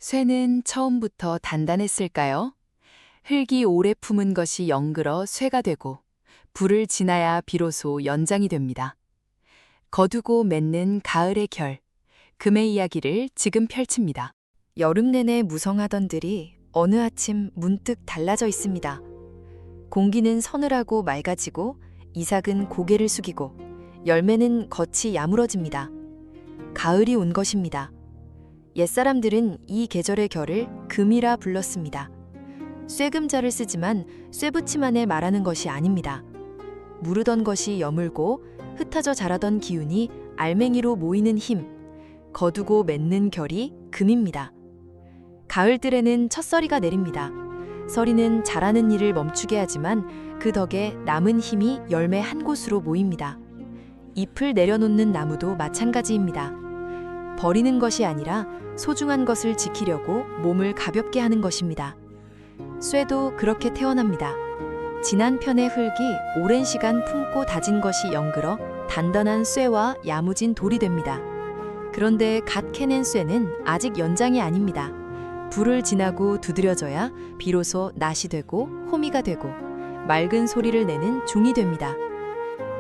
쇠는 처음부터 단단했을까요? 흙이 오래 품은 것이 영글어 쇠가 되고 불을 지나야 비로소 연장이 됩니다. 거두고 맺는 가을의 결, 금의 이야기를 지금 펼칩니다. 여름 내내 무성하던 들이 어느 아침 문득 달라져 있습니다. 공기는 서늘하고 맑아지고 이삭은 고개를 숙이고 열매는 겉이 야무러집니다. 가을이 온 것입니다. 옛사람들은 이 계절의 결을 금이라 불렀습니다. 쇠금자를 쓰지만 쇠붙임만에 말하는 것이 아닙니다. 무르던 것이 여물고 흩어져 자라던 기운이 알맹이로 모이는 힘, 거두고 맺는 결이 금입니다. 가을들에는 첫서리가 내립니다. 서리는 자라는 일을 멈추게 하지만 그 덕에 남은 힘이 열매 한 곳으로 모입니다. 잎을 내려놓는 나무도 마찬가지입니다. 버리는 것이 아니라 소중한 것을 지키려고 몸을 가볍게 하는 것입니다. 쇠도 그렇게 태어납니다. 지난 편의 흙이 오랜 시간 품고 다진 것이 영글어 단단한 쇠와 야무진 돌이 됩니다. 그런데 갓 캐낸 쇠는 아직 연장이 아닙니다. 불을 지나고 두드려져야 비로소 낫이 되고 호미가 되고 맑은 소리를 내는 종이 됩니다.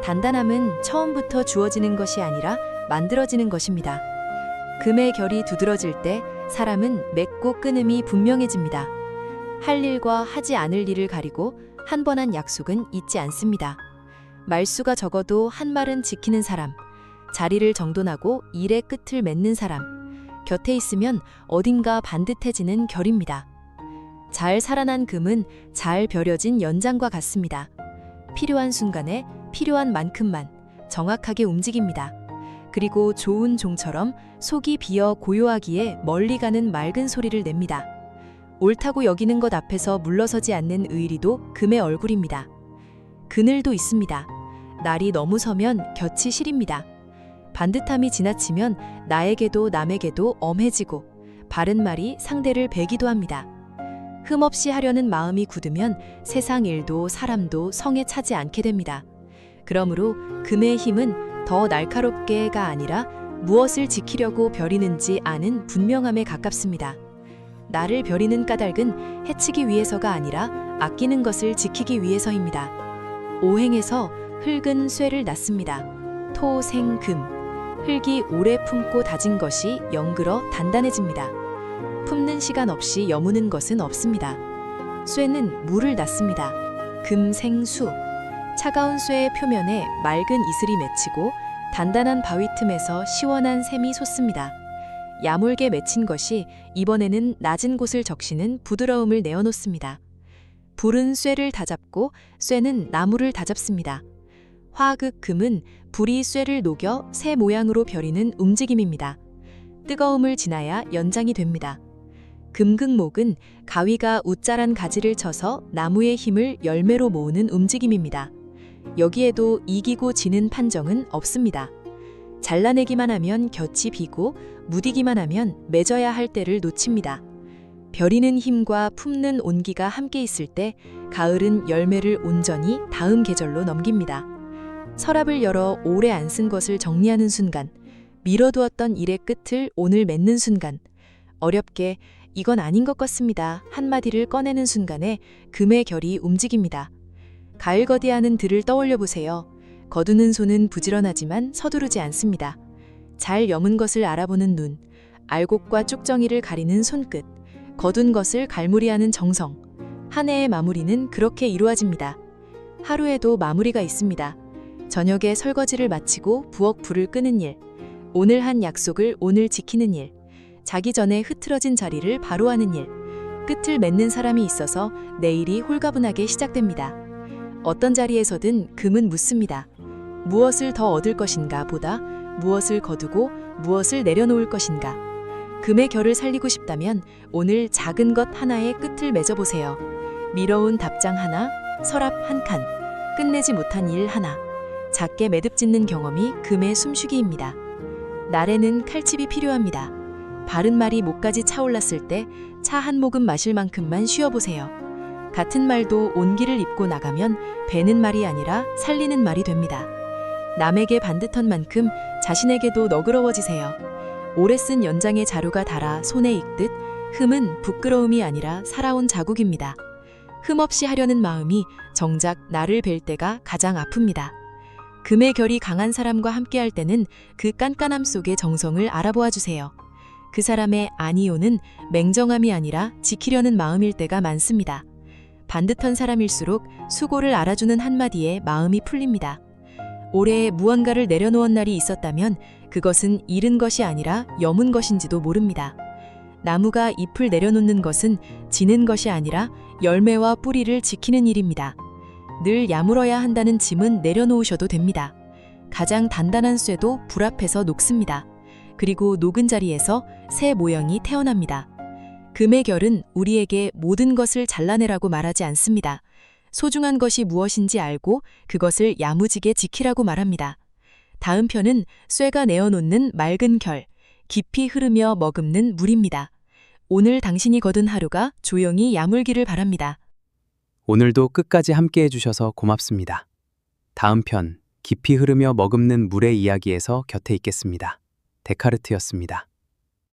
단단함은 처음부터 주어지는 것이 아니라 만들어지는 것입니다. 금의 결이 두드러질 때 사람은 맺고 끊음이 분명해집니다. 할 일과 하지 않을 일을 가리고 한 번 한 약속은 잊지 않습니다. 말수가 적어도 한 말은 지키는 사람, 자리를 정돈하고 일의 끝을 맺는 사람, 곁에 있으면 어딘가 반듯해지는 결입니다. 잘 살아난 금은 잘 벼려진 연장과 같습니다. 필요한 순간에 필요한 만큼만 정확하게 움직입니다. 그리고 좋은 종처럼 속이 비어 고요하기에 멀리 가는 맑은 소리를 냅니다. 옳다고 여기는 것 앞에서 물러서지 않는 의리도 금의 얼굴입니다. 그늘도 있습니다. 날이 너무 서면 곁이 시립니다. 반듯함이 지나치면 나에게도 남에게도 엄해지고 바른 말이 상대를 베기도 합니다. 흠없이 하려는 마음이 굳으면 세상 일도 사람도 성에 차지 않게 됩니다. 그러므로 금의 힘은 더 날카롭게가 아니라 무엇을 지키려고 벼리는지 아는 분명함에 가깝습니다. 나를 벼리는 까닭은 해치기 위해서가 아니라 아끼는 것을 지키기 위해서입니다. 오행에서 흙은 쇠를 낳습니다. 토, 생, 금. 흙이 오래 품고 다진 것이 영글어 단단해집니다. 품는 시간 없이 여무는 것은 없습니다. 쇠는 물을 낳습니다. 금, 생, 수. 차가운 쇠의 표면에 맑은 이슬이 맺히고 단단한 바위 틈에서 시원한 샘이 솟습니다. 야물게 맺힌 것이 이번에는 낮은 곳을 적시는 부드러움을 내어놓습니다. 불은 쇠를 다잡고 쇠는 나무를 다잡습니다. 화극 금은 불이 쇠를 녹여 새 모양으로 벼리는 움직임입니다. 뜨거움을 지나야 연장이 됩니다. 금극목은 가위가 웃자란 가지를 쳐서 나무의 힘을 열매로 모으는 움직임입니다. 여기에도 이기고 지는 판정은 없습니다. 잘라내기만 하면 곁이 비고 무디기만 하면 맺어야 할 때를 놓칩니다. 벼리는 힘과 품는 온기가 함께 있을 때 가을은 열매를 온전히 다음 계절로 넘깁니다. 서랍을 열어 오래 안 쓴 것을 정리하는 순간, 미뤄두었던 일의 끝을 오늘 맺는 순간, 어렵게 이건 아닌 것 같습니다 한마디를 꺼내는 순간에 금의 결이 움직입니다. 가을 거디하는 들을 떠올려 보세요. 거두는 손은 부지런하지만 서두르지 않습니다. 잘 여문 것을 알아보는 눈, 알곡과 쭉정이를 가리는 손끝, 거둔 것을 갈무리하는 정성. 한 해의 마무리는 그렇게 이루어집니다. 하루에도 마무리가 있습니다. 저녁에 설거지를 마치고 부엌 불을 끄는 일, 오늘 한 약속을 오늘 지키는 일, 자기 전에 흐트러진 자리를 바로 하는 일, 끝을 맺는 사람이 있어서 내일이 홀가분하게 시작됩니다. 어떤 자리에서든 금은 묻습니다. 무엇을 더 얻을 것인가 보다 무엇을 거두고 무엇을 내려놓을 것인가. 금의 결을 살리고 싶다면 오늘 작은 것 하나의 끝을 맺어보세요. 미뤄온 답장 하나, 서랍 한 칸, 끝내지 못한 일 하나. 작게 매듭 짓는 경험이 금의 숨쉬기입니다. 날에는 칼집이 필요합니다. 바른 말이 목까지 차올랐을 때 차 한 모금 마실 만큼만 쉬어보세요. 같은 말도 온기를 입고 나가면 배는 말이 아니라 살리는 말이 됩니다. 남에게 반듯한 만큼 자신에게도 너그러워지세요. 오래 쓴 연장의 자루가 닳아 손에 익듯 흠은 부끄러움이 아니라 살아온 자국입니다. 흠 없이 하려는 마음이 정작 나를 뵐 때가 가장 아픕니다. 금의 결이 강한 사람과 함께할 때는 그 깐깐함 속의 정성을 알아보아 주세요. 그 사람의 아니요는 맹정함이 아니라 지키려는 마음일 때가 많습니다. 반듯한 사람일수록 수고를 알아주는 한마디에 마음이 풀립니다. 올해 무언가를 내려놓은 날이 있었다면 그것은 잃은 것이 아니라 여문 것인지도 모릅니다. 나무가 잎을 내려놓는 것은 지는 것이 아니라 열매와 뿌리를 지키는 일입니다. 늘 야물어야 한다는 짐은 내려놓으셔도 됩니다. 가장 단단한 쇠도 불 앞에서 녹습니다. 그리고 녹은 자리에서 새 모형이 태어납니다. 금의 결은 우리에게 모든 것을 잘라내라고 말하지 않습니다. 소중한 것이 무엇인지 알고 그것을 야무지게 지키라고 말합니다. 다음 편은 쇠가 내어놓는 맑은 결, 깊이 흐르며 머금는 물입니다. 오늘 당신이 거둔 하루가 조용히 야물기를 바랍니다. 오늘도 끝까지 함께 해주셔서 고맙습니다. 다음 편, 깊이 흐르며 머금는 물의 이야기에서 곁에 있겠습니다. 데카르트였습니다.